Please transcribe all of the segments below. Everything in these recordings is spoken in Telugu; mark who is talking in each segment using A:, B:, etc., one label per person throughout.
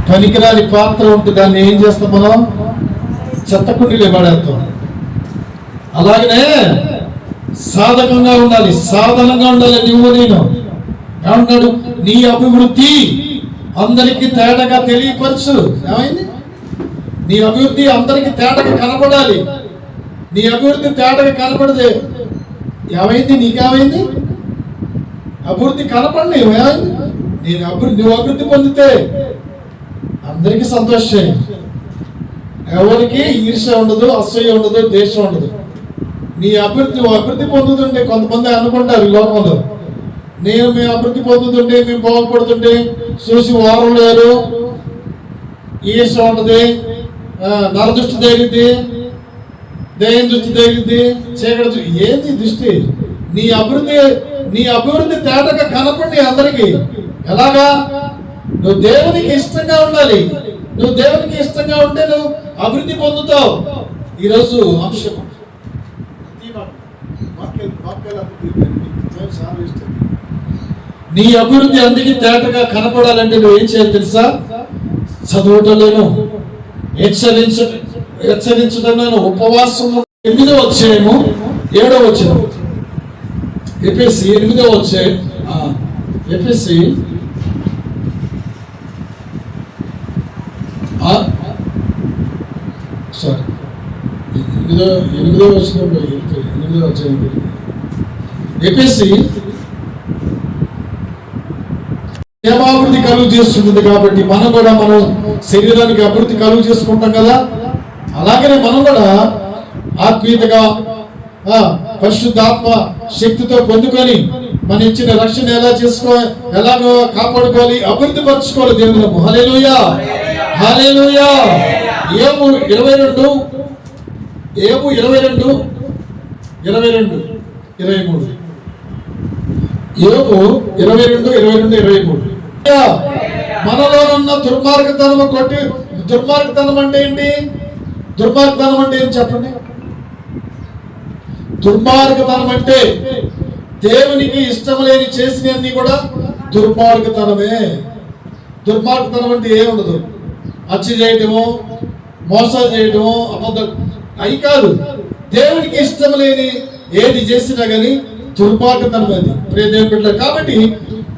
A: పనికిరాని పాత్ర ఉంటే దాన్ని ఏం చేస్తాం మనం? చెత్తకుండీలో పడేస్తాం. అలాగనే సాధకంగా ఉండాలి, సాధనంగా ఉండాలి. నువ్వు నేను ఏమంటాడు? నీ అభివృద్ధి అందరికి తేటగా తెలియపరచు. ఏమైంది? నీ అభివృద్ధి అందరికి తేటగా కనపడాలి. నీ అభివృద్ధి తేటగా కనపడదే ఏమైంది? నీకేమైంది? అభివృద్ధి కనపడి ఏమైంది? నువ్వు అభివృద్ధి పొందితే అందరికీ సంతోషం. ఎవరికి ఈర్ష్య ఉండదు, అసూయ ఉండదు, ద్వేషం ఉండదు. నీ నువ్వు అభివృద్ధి పొందుతుంటే కొంతమంది అనుకుంటారు ఈ లోకంలో, మేము అభివృద్ధి పొందుతుంటే, మేము బాగుపడుతుంటే చూసి వారం లేరు, ఈర్ష్య ఉండదు, నరదృష్టి తగిలిద్ది, దయ్యం దృష్టి తగిలిద్ది, చీకటి. ఏంది దృష్టి? నీ అభివృద్ధి తేటగా కనపడి అందరికి. ఎలాగా? నువ్వు దేవునికి ఇష్టంగా ఉండాలి. నువ్వు దేవునికి ఇష్టంగా ఉంటే నువ్వు అభివృద్ధి పొందుతావు. ఈరోజు అంశం నీ అభివృద్ధి అందుకే తేటగా కనపడాలంటే నువ్వు ఏం చేయాలి తెలుసా? చదువుటలోను, హెచ్చరించడంలోను, ఉపవాసం. 8వ అధ్యాయము 7వ వచనం. ఎఫెసీ 8వ అధ్యాయం, ఎఫెసీ 8వ వచనంలో 8వ అధ్యాయం. ఎఫెసీ క్షేమాభివృద్ధి కలుగు చేస్తుంది కాబట్టి మనం కూడా మన శరీరానికి అభివృద్ధి కలుగు చేసుకుంటాం కదా. అలాగనే మనం కూడా ఆత్మీయతగా పరిశుద్ధాత్మ శక్తితో పొందుకొని మన ఇచ్చిన రక్షణ ఎలాగో కాపాడుకోవాలి, అభివృద్ధి పరచుకోవాలి దేవుని. హల్లెలూయా, హల్లెలూయా. యోబు 22, 23. యోబు 22, 23. మనలో ఉన్న దుర్మార్గతనం కొట్టి. దుర్మార్గతనం అంటే ఏంటి? దుర్మార్గతనం అంటే ఏం చెప్పండి? దుర్మార్గతనం అంటే దేవునికి ఇష్టం లేని చేసినవన్నీ కూడా దుర్మార్గతనమే. దుర్మార్గతనం అంటే ఏముండదు, హత్య చేయటము, మోసాలు చేయటము, అబద్ధం అవి కాదు. దేవునికి ఇష్టం లేని ఏది చేసినా కానీ దుర్మార్గతనం అది. ప్రియ దేవుని బిడ్డలు, కాబట్టి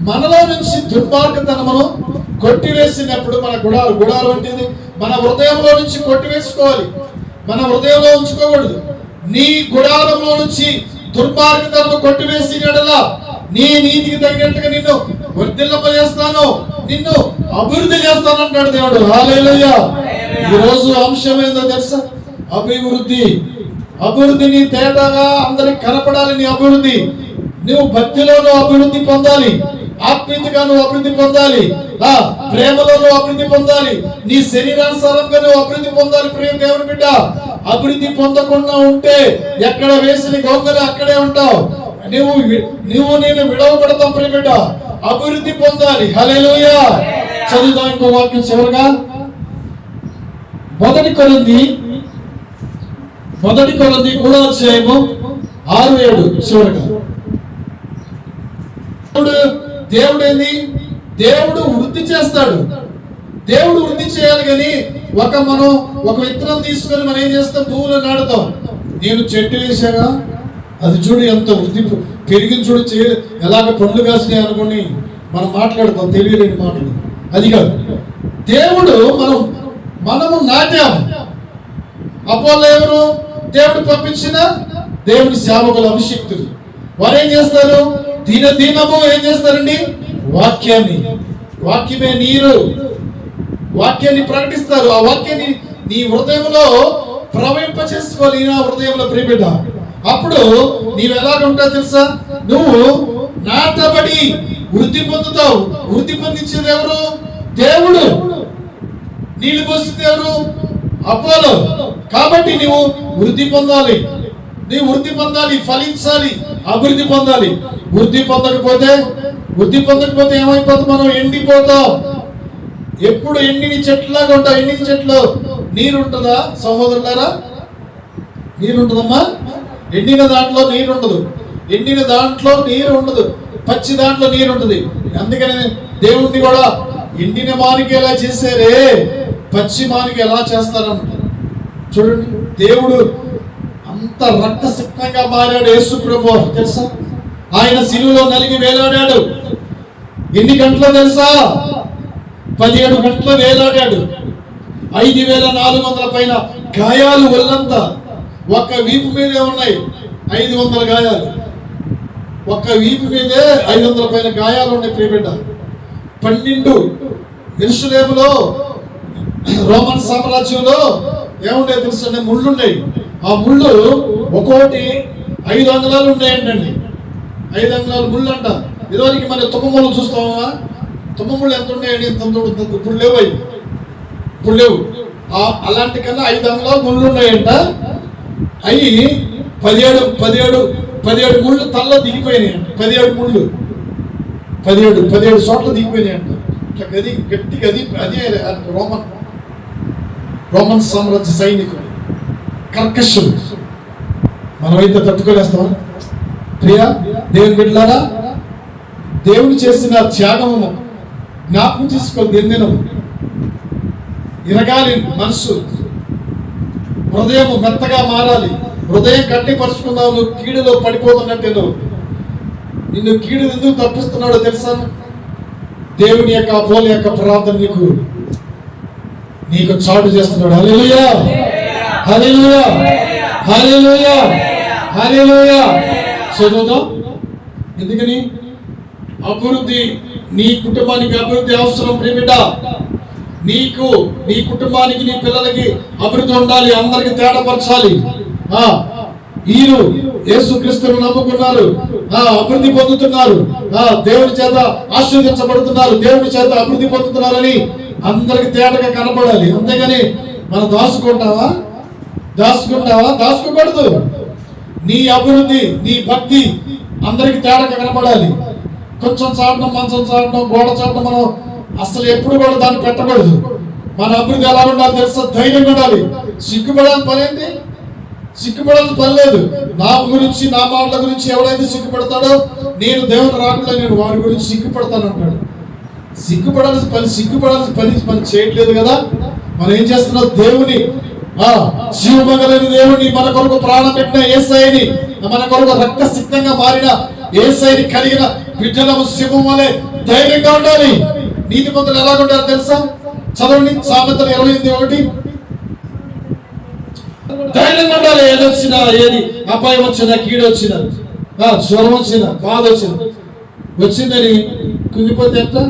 A: మనలో నుంచి దుర్మార్గతనమును కొట్టివేసినప్పుడు మన గుడాలు వంటిది మన హృదయంలో నుంచి కొట్టివేసుకోవాలి. మన హృదయంలో ఉంచుకోకూడదు. నీ గుడారంలో నుంచి దుర్మార్గతను కొట్టివేసినట్లా నీ నీతికి తగినట్టుగా నిన్ను వర్ధిల్లపజేస్తాను, నిన్ను అభివృద్ధి చేస్తాను అంటాడు దేవుడు. హల్లెలూయా. ఈ రోజు అంశం ఏందో తెలుసా? అభివృద్ధి. అభివృద్ధిని తేటగా అందరికి కనపడాలి. నీ అభివృద్ధి, నువ్వు భక్తిలోనూ అభివృద్ధి పొందాలి, ఆత్మీయతగా నువ్వు అభివృద్ధి పొందాలి, ప్రేమలో నువ్వు అభివృద్ధి పొందాలి, నీ శరీరానుసారంగా నువ్వు అభివృద్ధి పొందాలి. ప్రేమ దేవుని బిడ్డ, అభివృద్ధి పొందకుండా ఉంటే ఎక్కడ వేసిన గొంగలు అక్కడే ఉంటావు. నువ్వు నేను విడవబడతాం. ప్రేమ బిడ్డ, అభివృద్ధి పొందాలి. హల్లెలూయా. చదువుదాం ఇంకో వాక్యం చివరగా. 1 కొరింథీ 3వ అధ్యాయము 6-7 చివరగా. దేవుడు ఏంది? దేవుడు వృద్ధి చేస్తాడు. దేవుడు వృద్ధి చేయాలి. కానీ మనం ఒక విత్తనం తీసుకొని మనం ఏం చేస్తాం? భూమిలో నాటుతాం. నేను చెట్టు వేసాగా, అది చూడు ఎంత వృద్ధి పెరిగింది, చూడు ఎలాగ పండ్లు కాసినాయి అనుకుని మనం మాట్లాడతాం, తెలియలేని మాటలు. అది కాదు. దేవుడు మనము నాటాము. అపోల్లో ఎవరు? దేవుడు పంపించిన దేవుని సేవకులు, అభిషిక్తులు. వారు ఏం చేస్తారు? దినము ఏం చేస్తారండి? వాక్యమే నీరు. వాక్యాన్ని ప్రకటిస్తారు. ఆ వాక్యాన్ని నీ హృదయంలో ప్రవహింప చేసుకోవాలి. నా హృదయంలో ప్రియబిడ్డ, అప్పుడు నీవు ఎలాగ ఉంటావు తెలుసా? నువ్వు నాటబడి వృద్ధి పొందుతావు. వృద్ధి పొందించేది ఎవరు? దేవుడు. నీళ్లు పోసింది ఎవరు? అపోలో. కాబట్టి నువ్వు వృద్ధి పొందాలి. నీవు వృద్ధి పొందాలి, ఫలించాలి, అభివృద్ధి పొందాలి. వృద్ధి పొందకపోతే ఏమైపోతుంది? మనం ఎండిపోతాం. ఎప్పుడు ఎండిని చెట్లాగా ఉంటావు. ఎండిన చెట్లు నీరు ఉంటుందా సహోదరులారా? నీరు ఉంటుందమ్మా? ఎండిన దాంట్లో నీరు ఉండదు. ఎండిన దాంట్లో నీరు ఉండదు. పచ్చి దాంట్లో నీరు ఉంటుంది. అందుకని దేవుణ్ణి కూడా ఎండిన మానికి ఎలా చేశారే పచ్చి మానికి ఎలా చేస్తారన్న. చూడండి, దేవుడు అంత రక్తసిక్తంగా మారాడు యేసు ప్రభు. తెలుసా, ఆయన శిలువలో నలిగి వేలాడాడు. ఎన్ని గంటలు తెలుసా? 17 గంటలు వేలాడాడు. 5,400 పైన గాయాలు ఒళ్ళంతా. ఒక్క వీపు మీదే ఉన్నాయి 500 గాయాలు. ఒక్క వీపు మీదే 500 పైన గాయాలు ఉన్నాయి. ప్రియబిడ్డ, 12 యెరూషలేములో రోమన్ సామ్రాజ్యంలో ఏముండే తెలుసండి? ముళ్ళు ఉన్నాయి. ఆ ముళ్ళు ఒక్కోటి 5 అంగుళాలు ఉన్నాయంటండి. 5 అంగుళాలు ముళ్ళు అంట. ఇదివరకు మన తుమ్మ ముళ్ళు చూస్తామా? తుమ్మ ముళ్ళు ఎంత ఉన్నాయండి? ఇప్పుడు లేవు. ఇప్పుడు లేవు. అలాంటి కన్నా 5 అంగుళాలు ముళ్ళు ఉన్నాయంట. అవి 17 ముళ్ళు తలలో దిగిపోయినాయంట. 17 ముళ్ళు 17 చోట్ల దిగిపోయినాయంట. ఇట్లా గది గట్టి గది. అదే రోమన్ సామ్రాజ్య సైనికులు కర్కశులు. మనమైతే తట్టుకోలేస్తామా? ప్రియా దేవుని బిడ్డలారా, దేవుని చేసిన త్యాగము జ్ఞాపకం చేసుకోవాలి. ఎన్నెనం ఇరగాలి మనసు, హృదయం మెత్తగా మారాలి. హృదయం కట్టిపరుచుకున్నావు. నువ్వు కీడులో పడిపోతున్నట్టు. నిన్ను కీడు ఎందుకు తప్పిస్తున్నాడో తెలుసా? దేవుని యొక్క అపోల యొక్క ప్రార్థన నీకు చాటు చేస్తున్నాడు. హల్లెలూయా, హల్లెలూయా, హల్లెలూయా, హల్లెలూయా. చదువుతాం. ఎందుకని? అభివృద్ధి, నీ కుటుంబానికి అభివృద్ధి అవసరం. ప్రియబిడ్డ, నీకు, నీ కుటుంబానికి, నీ పిల్లలకి అభివృద్ధి ఉండాలి. అందరికి తేడాపరచాలి. వీరు యేసుక్రీస్తును నమ్ముకున్నారు, అభివృద్ధి పొందుతున్నారు, దేవుని చేత ఆశీర్వదించబడుతున్నారు, దేవుని చేత అభివృద్ధి పొందుతున్నారని అందరికి తేటగా కనపడాలి. అంతేగాని మనం దాచుకుంటావా? దాచుకోకూడదు. నీ అభివృద్ధి, నీ భక్తి అందరికి తేటగా కనపడాలి. కొంచెం చాటం, మంచం చాటం, గోడ చాటం మనం అసలు ఎప్పుడు కూడా దాన్ని పెట్టకూడదు. మన అభివృద్ధి ఎలా ఉండాలి తెలుసా? ధైర్యం ఉండాలి. సిగ్గుపడాలని పని ఏంటి? సిగ్గుపడాల్సిన పని లేదు. నా గురించి, నా మాటల గురించి ఎవరైతే సిగ్గుపడతాడో, నేను దేవుని రాకుండా నేను వారి గురించి సిగ్గుపడతాను అంటాడు. సిగ్గుపడాల్సిన పని చేయట్లేదు కదా. మనం ఏం చేస్తున్నాం? దేవుని జీవమగలని దేవుని, మన కొరకు ప్రాణం పెట్టిన యేసయ్యని, మన కొరకు రక్తసిక్తంగా మారిన యేసయ్యని కలిగిన బిడ్డలము సింహం వలె ధైర్యంగా ఉండాలి. నీతిమంతులు ఎలా ఉంటారో తెలుసా? చదవండి, సామెతలు 28:1. ధైర్యంగా ఉండాలి. ఏదొచ్చినా, ఏది అపాయం వచ్చినా, కీడు వచ్చినా, జ్వరం వచ్చినా, బాధ వచ్చిందని కుంగిపోతే ఎట్లా?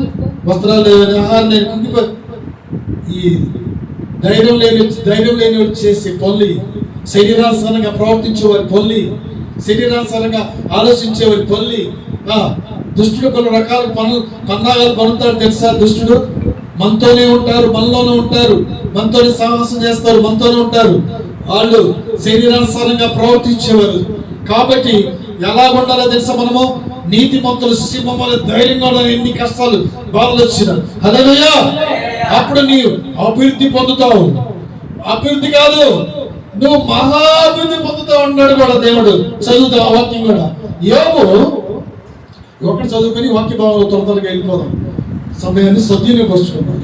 A: వస్త్రాలు లేవని, ఆహారం లేని కుంగిపోయి, ఈ ధైర్యం లేని చేసే పొల్లి, శరీరానుసారంగా ప్రవర్తించేవారి పొల్లి, శరీరానుసారంగా ఆలోచించేవారి పొల్లి. దుష్టుడు కొన్ని రకాల పన్నాగాలు పడుతాడు తెలుసా? దుష్టుడు మనతోనే ఉంటారు, మనలోనే ఉంటారు, మనతోనే సాహసం చేస్తారు, మనతోనే ఉంటారు. వాళ్ళు శరీరానుసారంగా ప్రవర్తించేవారు. కాబట్టి ఎలా ఉండాలో తెలుసా? మనము నీతిమంతులు సింహం వలె ధైర్యంగా ఉండాలి. ఎన్ని కష్టాలు, బాధలు వచ్చినా. హల్లెలూయా. అప్పుడు నీవు అభివృద్ధి పొందుతావు. అభివృద్ధి కాదు, నువ్వు మహాభివృద్ధి పొందుతావు అన్నాడు కూడా దేవుడు. చదువుతావు ఆ వాక్యం కూడా. యోబు ఒకటి చదువుకొని వాక్య భావంలో త్వరగా వెళ్ళిపోదాం, సమయాన్ని సద్వినియోగపరుచుకుందాం.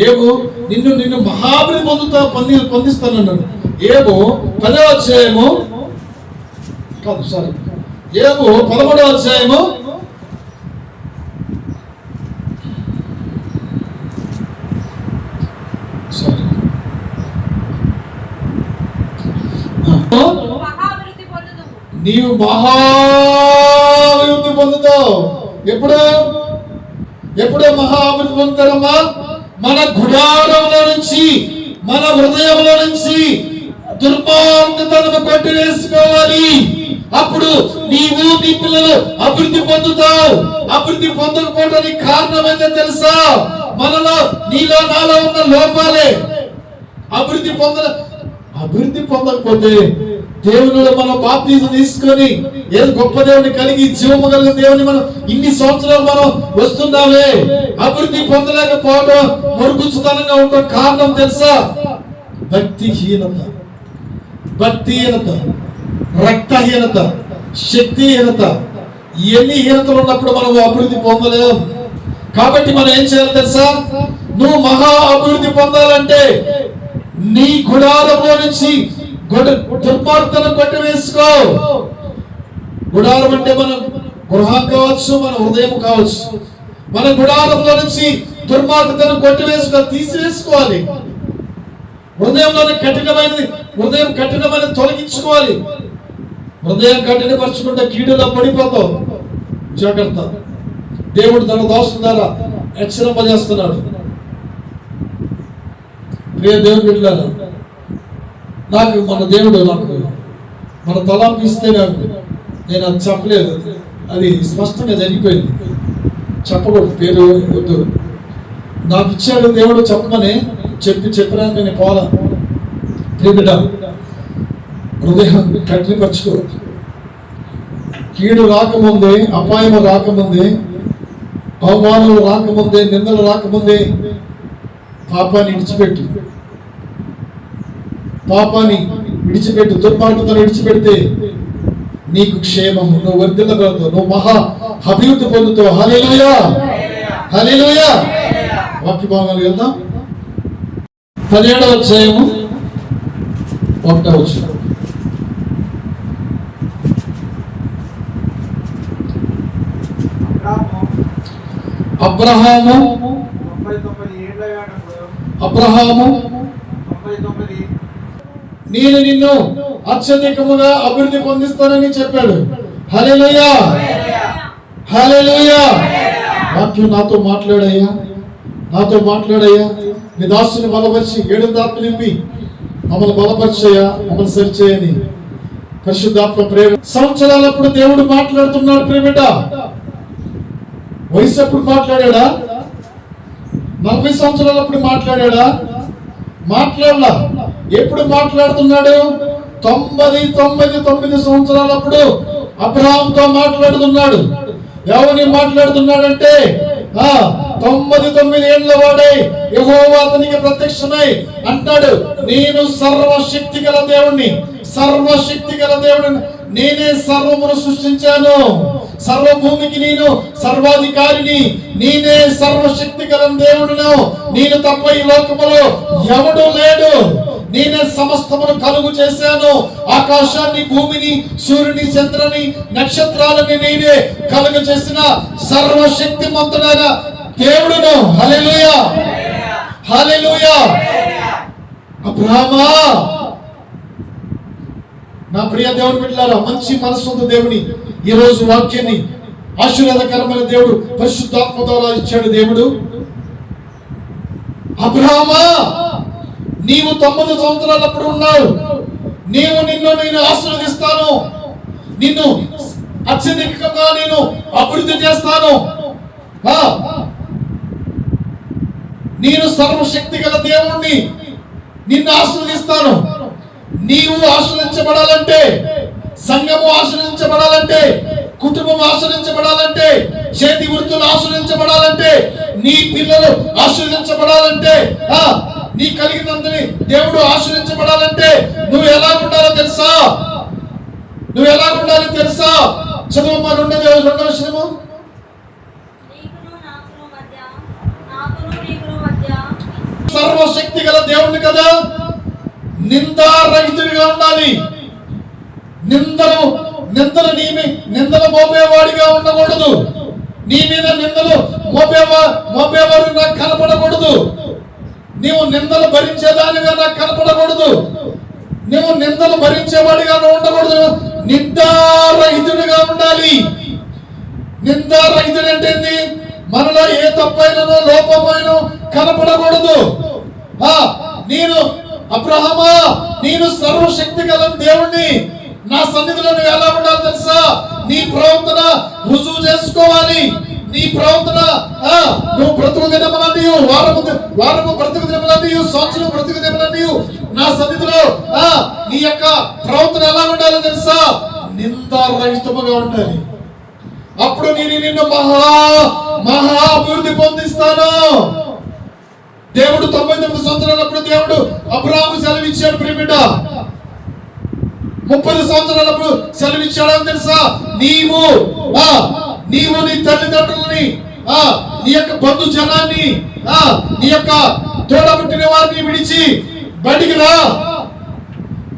A: యోబు నిన్ను మహాభివృద్ధి పొందిస్తానన్నాడు. యోబు 10వ అధ్యాయము కాదు, సారీ, యోబు 13వ అధ్యాయము 13వ నీవు మహాభివృద్ధి పొందుతావు. ఎప్పుడే మహాభివృద్ధి పొందుతారమ్మా? మన గుడారంలో నుంచి, మన హృదయంలో నుంచి దుర్మార్గతను కొట్టివేసుకోవాలి. అప్పుడు నీవు, నీ పిల్లలు అభివృద్ధి పొందుతావు. అభివృద్ధి పొందకపోవడానికి కారణం ఏంటో తెలుసా? మనలో, నీలో, నాలో ఉన్న లోపాలే. అభివృద్ధి పొందకపోతే దేవునిలో మనం బాప్తిజం తీసుకొని ఏదో గొప్ప దేవుని కలిగి జీవము కలిగిన దేవుని మనం ఇన్ని సంవత్సరాలు మనం వస్తున్నామే, అభివృద్ధి పొందలేకపోవడం, మరుగుచ్చుతనంగా ఉండడం కారణం తెలుసా? భక్తిహీనత, రక్తహీనత, శక్తిహీనత. ఎన్ని హీనతలు ఉన్నప్పుడు మనం అభివృద్ధి పొందలేం. కాబట్టి మనం ఏం చేయాలి తెలుసా? నువ్వు మహా అభివృద్ధి పొందాలంటే నీ గుడారంలో నుంచి దుర్మార్గతను కొట్టివేసుకో. గుడారం అంటే మనం గృహం కావచ్చు, మన హృదయం కావచ్చు. మన గుడారంలో నుంచి దుర్మార్గతను తీసివేసుకోవాలి. హృదయం కఠినమైనది తొలగించుకోవాలి. హృదయం కఠినపరచుకుంటే కీడులో పడిపోతావు. జాగ్రత్త. దేవుడు తన దోషం ద్వారా హెచ్చరింపజేస్తున్నాడు. ప్రియ దేవుడు బిడ్డలారా, నాకు మన తలంపు ఇస్తే నేను అది చెప్పలేదు, అది స్పష్టంగా జరిగిపోయింది. చెప్పకూడదు, పేరు వద్దు. నాకు ఇచ్చాడు దేవుడు చెప్పమని చెప్పినా నేను పోలా. బిడ్డ, హృదయం కఠినపరచుకో. కీడు రాకముందే, అపాయము రాకముందే, అవమానాలు రాకముందే, నిందలు రాకముందే పాపాన్ని విడిచిపెట్టు. దుర్మార్గతను విడిచిపెడితే నీకు క్షేమము, నువ్వు వర్ధిల్లగలుగుతావు, నువ్వు మహా అభివృద్ధి పొందుతావు. హల్లెలూయా, హల్లెలూయా. వాక్య భాగాలు వెళ్దాం. 17వ అధ్యాయము 1వ వచనం. అబ్రహాము నేను నిన్ను అత్యధికముగా అభివృద్ధి పొందిస్తానని చెప్పాడు. హల్లెలూయా, హల్లెలూయా. వాక్యం నాతో మాట్లాడయ్యా. నీ దాసుని బలపరిచి, ఏడుదాత్మ నింపి మమ్మల్ని బలపరిచయ్యా, మమ్మల్ని సరిచేయని పరిశుద్ధాత్మ ప్రేమ. సంవత్సరాలప్పుడు దేవుడు మాట్లాడుతున్నాడు. ప్రేమిట వయసు అప్పుడు మాట్లాడా? 40 సంవత్సరాలప్పుడు మాట్లాడా? మాట్లాడలా. ఎప్పుడు మాట్లాడుతున్నాడు? 99 సంవత్సరాలప్పుడు అబ్రహాంతో మాట్లాడుతున్నాడు. ఎవరిని మాట్లాడుతున్నాడంటే 99 ఏళ్ల వాడై యెహోవా అతనికి ప్రత్యక్షమై అంటాడు, నేను సర్వశక్తి గల దేవుణ్ణి, నేనే సర్వమును సృష్టించాను, సర్వభూమికి నేను సర్వాధికారిని, నేనే సర్వశక్తి గల దేవుడును, నేను తప్ప ఈ లోకములో ఎవడు లేడు, నేనే సమస్తమును కలుగు చేశాను, ఆకాశాన్ని, భూమిని, సూర్యుని, చంద్రుని, నక్షత్రాలని నేనే కలుగు చేసిన సర్వశక్తిమంతుడైన దేవుడును. హల్లెలూయా, హల్లెలూయా. అబ్రహామా, నా ప్రియ దేవుని బిడ్డలారా, మంచి మనసున్న దేవుని ఈ రోజు వాక్యాన్ని ఆశీర్వాదకరమైన దేవుడు పరిశుద్ధాత్మ ద్వారా ఇచ్చాడు. దేవుడు, అబ్రహామా, నీవు 90 సంవత్సరాలప్పుడు ఉన్నావు, నిన్ను ఆశీర్వదిస్తాను, నిన్ను అత్యధికంగా నేను అభివృద్ధి చేస్తాను, నేను సర్వశక్తి గల దేవుణ్ణి, నిన్ను ఆశీర్వదిస్తాను. నీవు ఆశ్రయించబడాలంటే, సంఘము ఆశ్రయించబడాలంటే, కుటుంబం ఆశ్రయించబడాలంటే, చేతి వృత్తులు ఆశ్రయించబడాలంటే, నీ పిల్లలు ఆశ్రయించబడాలంటే, నీ కలిగినందుని దేవుడు ఆశ్రయించబడాలంటే నువ్వు ఎలా ఉండాలో తెలుసా? చదువు. రెండవ విషయము, సర్వశక్తి గల దేవుడిని కదా, నిందారహితుడిగా ఉండాలి. నిందలు మోపేవాడిగా ఉండకూడదు. నీ మీద నిందలు మోపేవాడు నాకు కనపడకూడదు. నీవు నిందలు భరించేదానిగా నాకు కనపడకూడదు. నువ్వు నిందలు భరించేవాడిగా ఉండకూడదు. నిందారహితుడిగా ఉండాలి. నిందారహితుడు అంటే మనలో ఏ తప్పైనో లోపమైనో కనపడకూడదు. నేను అబ్రహామా, నేను సర్వశక్తి గల దేవుణ్ణి, నా సన్నిధిలో నువ్వు ఎలా ఉండాలి తెలుసా? నీ ప్రవర్తన రుజువు చేసుకోవాలి. నీ ప్రవర్తన నువ్వు బ్రతుకు దినములన్నీ, వారము బ్రతుకు దినములన్నీ, సంవత్సరం బ్రతుకు దినములన్నీ నా సన్నిధిలో నీ యొక్క ప్రవర్తన ఎలా ఉండాలో తెలుసా? నిందారహితముగా ఉండాలి. అప్పుడు నేను నిన్ను మహా అభివృద్ధి పొందిస్తాను. దేవుడు 99 సంవత్సరాలప్పుడు దేవుడు అబ్రహాము సెలవిచ్చాడు. ప్రియబిడ్డ, 30 సంవత్సరాలప్పుడు సెలవిచ్చాడని తెలుసా? నీవు నీ తల్లిదండ్రులని నీ యొక్క బంధు జనాన్ని, నీ యొక్క తోడబుట్టిన వారిని విడిచి బయటికి రా,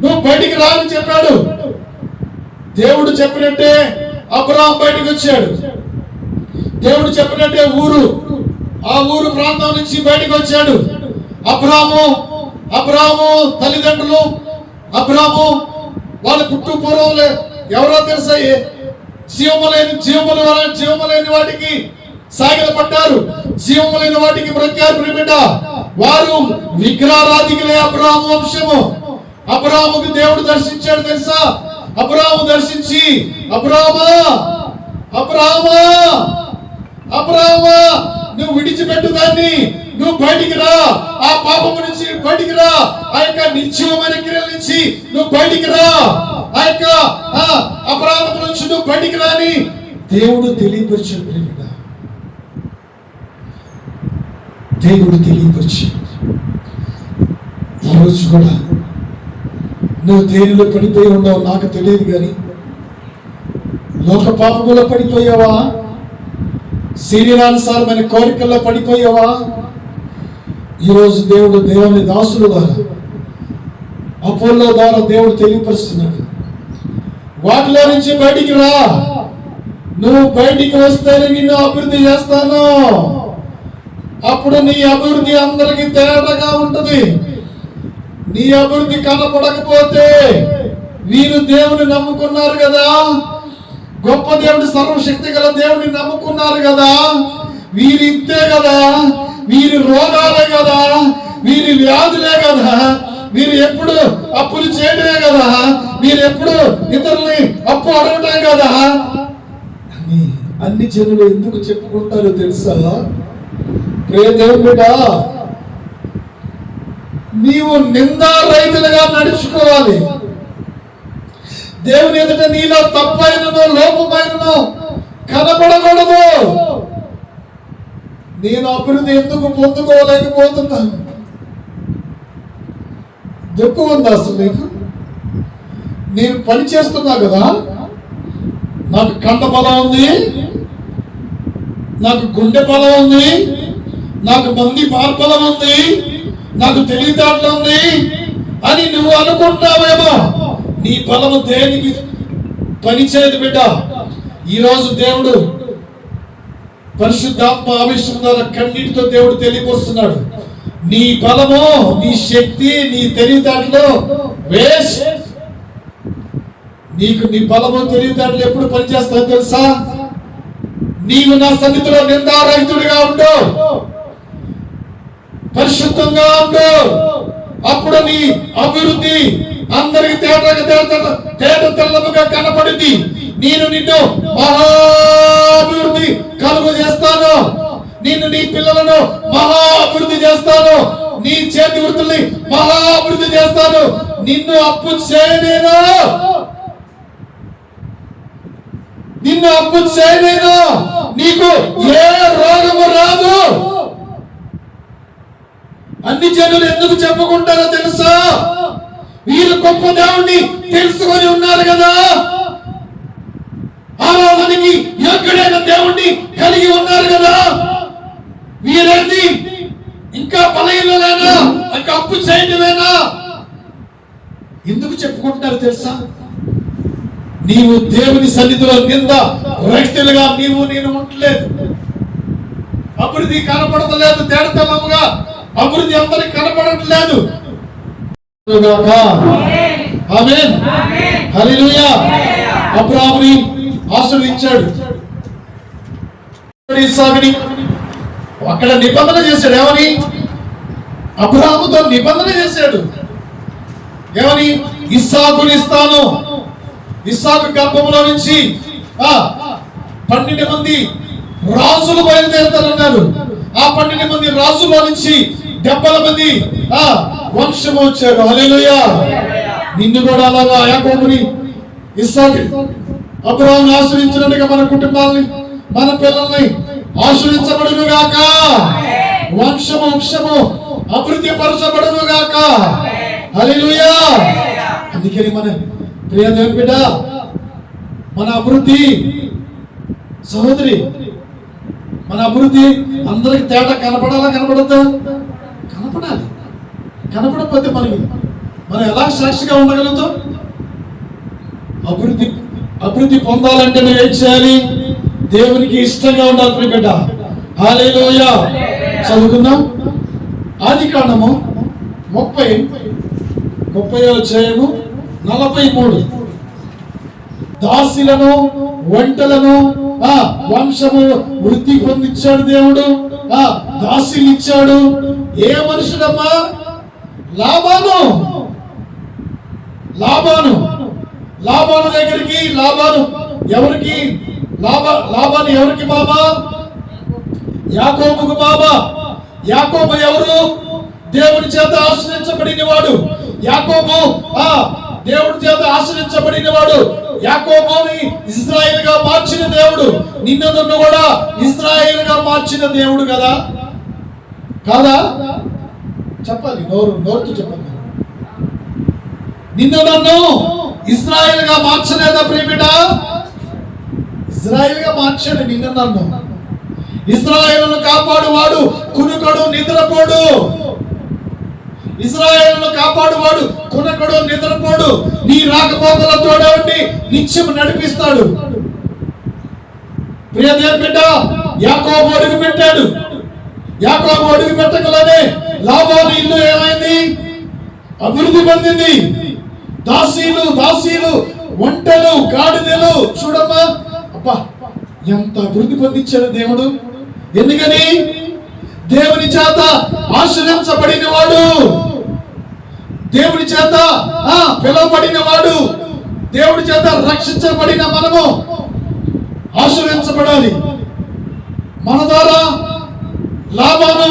A: నువ్వు బయటికి రా అని చెప్పాడు. దేవుడు చెప్పినట్టే అబ్రహాం బయటికి వచ్చాడు. దేవుడు చెప్పినట్టే ఆ ఊరు ప్రాంతం నుంచి బయటికి వచ్చాడు. అబ్రహాము తల్లిదండ్రులు, అబ్రహాము వాళ్ళ పుట్టు పూర్వములే ఎవరో తెలుసా? జీవము లేని వాటికి సాగిల పడ్డారు, జీవము లేని వాటికి బ్రతికారు ప్రియబిడ్డ. వారు విగ్రహారాధికులే అబ్రహాము వంశము. అబ్రహాముకి దేవుడు దర్శించాడు తెలుసా? అబ్రహాము దర్శించి, అబ్రహామా నువ్వు విడిచిపెట్టు దాన్ని, నువ్వు బయటికి రా, ఆ పాపము నుంచి బయటికి రా, ఆ యొక్క నిత్యమైన క్రియల నుంచి నువ్వు బయటికి రా, ఆ యొక్క అపరాధం నుంచి నువ్వు బయటికి రాని దేవుడు తెలియపరిచాడు. దేవుడు తెలియపరిచాడు. ఈరోజు కూడా నువ్వు దేనిలో పడిపోయి ఉన్నావు నాకు తెలియదు, కానీ లోక పాపములో పడిపోయావా? శరీరానుసారమైన కోరికల్లో పడిపోయావా? ఈరోజు దేవుని దాసుల ద్వారా, అపోల్లో ద్వారా దేవుడు తెలియపరుస్తున్నాడు, వాటిలో నుంచి బయటికి రా. నువ్వు బయటికి వస్తేనే నిన్ను అభివృద్ధి చేస్తాను. అప్పుడు నీ అభివృద్ధి అందరికి తేడాగా ఉంటుంది. నీ అభివృద్ధి కనపడకపోతే, వీరు దేవుని నమ్ముకున్నారు కదా, గొప్ప దేవుడు, సర్వశక్తి గల దేవుడిని నమ్ముకున్నారు కదా, వీరి ఇంతే కదా, వీరి రోగాలే కదా, వీరి వ్యాధులే కదా, వీరు ఎప్పుడు అప్పులు చేయడమే కదా, వీరు ఎప్పుడు ఇతరుల్ని అప్పు అడగటం కదా అన్ని జనులు ఎందుకు చెప్పుకుంటారో తెలుసా? ప్రియ దేవుని బిడ్డ, నీవు నిందారహితులుగా నడుచుకోవాలి. దేవుని ఎదుట నీలో తప్పైనను లోపమైనను కనపడకూడదు. నేను అభివృద్ధి ఎందుకు పొందుకోలేకపోతున్నాను? దుఃఖం ఉందా అసలు నీకు? నేను పని చేస్తున్నా కదా, నాకు కండ బలం ఉంది, నాకు గుండె బలం ఉంది, నాకు మంది మార్బలం ఉంది, నాకు తెలివితేటలు ఉంది అని నువ్వు అనుకుంటావేమో. నీ బలము దేనికి పనిచేయదు బిడ్డ. ఈరోజు దేవుడు పరిశుద్ధాత్మ ఆవేశం ద్వారా కన్నీటితో దేవుడు తెలియపరుస్తున్నాడు, నీ బలము, నీ శక్తి, నీ తెలివితేటలు వేస్ట్. నీకు నీ బలము తెలివితేటలు ఎప్పుడు పనిచేస్తాయో తెలుసా? నీవు నా సన్నిధిలో నిందారహితుడిగా ఉండు, పరిశుద్ధంగా ఉండు. అప్పుడు నీ అభివృద్ధి అందరికి తేట తెల్లముగా కనపడింది. నేను నిన్ను మహాభివృద్ధి కలుగు చేస్తాను, నిన్ను నీ పిల్లలను మహాభివృద్ధి చేస్తాను, నీ చేతి వృత్తుల్ని మహాభివృద్ధి చేస్తాను. నిన్ను అప్పు చేయనేను, నిన్ను అప్పు చేయనేను, నీకు ఏ రోగము రాదు. అన్ని జనులు ఎందుకు చెప్పుకుంటారో తెలుసా? వీరు గొప్ప దేవుణ్ణి తెలుసుకొని ఉన్నారు కదా, ఆరాధనకి యోగ్యుడైన దేవుణ్ణి కలిగి ఉన్నారు కదా. వీరేంటి ఇంకా బలహీనలేనా, ఇంకా అప్పు చేయటమేనా? ఎందుకు చెప్పుకుంటున్నారు తెలుసా? నీవు దేవుని సన్నిధిలో నింద రహితులుగా నీవు నేను ఉండలేదు, అభివృద్ధి కనపడతలేదు, తేడతలముగా అభివృద్ధి అందరికి కనపడట్లేదు. ఆమేన్, హల్లెలూయా. అబ్రాహాముని ఆశీర్వదించాడు, ఇస్సాకుని అక్కడ నిబంధన చేశాడు. ఏమని? అబ్రాహాముతో నిబంధన చేశాడు. ఏమని? ఇస్సాకుని ఇస్తాను. ఇస్సాకు గర్భంలో నుంచి 12 మంది రాజులు బయలుదేరుతారన్నారు. ఆ 12 మంది రాజుల్లో నుంచి 70 మంది వంశము వచ్చారు. హల్లెలూయా. నిన్ను కూడా అలాగా యాకోబుని, ఇస్సాకు, అబ్రాహాముని ఆశ్రయించినట్టుగా మన కుటుంబాలని, మన పిల్లల్ని ఆశ్రయించబడును గాక. వంశము అభివృద్ధి పరచబడును గాక. హల్లెలూయా. అందుకని మన ప్రియ దేవుని బిడ్డ, మన అభివృద్ధి, సహోదరి, మన అభివృద్ధి అందరికి తేడా కనపడాలా కనపడద్దా? కనపడాలి. కనపడకపోతే మనం ఎలా సాక్షిగా ఉండగలుగుతాం? అభివృద్ధి పొందాలంటే నువ్వు ఏం చేయాలి? దేవునికి ఇష్టంగా ఉండాలి ప్రియబిడ్డ. హల్లెలూయా. చదువుకుందాం. ఆదికాండము 30:43. దాసీలను ఒంటెలను వంశము వృద్ధి పొందించాడు దేవుడు. దాసీలు ఇచ్చాడు. ఏ మనుషుడమ్మా? లాబాను దగ్గరికి. లాబాను ఎవరికి బాబా? యాకోబుకు బాబా. యాకోబు ఎవరు? దేవుడి చేత ఆశ్రయించబడిన వాడు. యాకోబు దేవుడి చేత ఆశ్రయించబడిన వాడు. యాకోబుని ఇశ్రాయేల్ గా మార్చిన దేవుడు. నిన్ను కూడా ఇశ్రాయేల్ గా మార్చిన దేవుడు కదా? కాదా? చెప్పాలి, నోరుతో చెప్పాలి. నన్ను ఇశ్రాయేల్ గా మార్చలేదా ప్రియబిడ్డ? ఇశ్రాయేల్ గా మార్చాడు నన్ను. ఇశ్రాయేలును కాపాడువాడు కునుకడు నిద్రపోడు. ఇశ్రాయేలును కాపాడువాడు కునుకడు నిద్రపోడు. నీ రాకపోకలతో ఉండి నిత్యం నడిపిస్తాడు. ప్రియ దేవుని బిడ్డ, యాకోబు అడుగు పెట్టాడు. యాకోబు అడుగు పెట్టగలనే లాబాను ఇల్లు ఏమైంది? అభివృద్ధి పొందింది. దాసీలు ఒంటెలు గాడిదలు చూడమ్మా. అబ్బా, ఎంత అభివృద్ధి పొందించాడు దేవుడు. ఎందుకని? దేవుని చేత ఆశ్రయించబడిన వాడు, దేవుడి చేత పిలువబడిన వాడు, దేవుడి చేత రక్షించబడిన మనము ఆశ్రయించబడాలి. మన ద్వారా లాబాను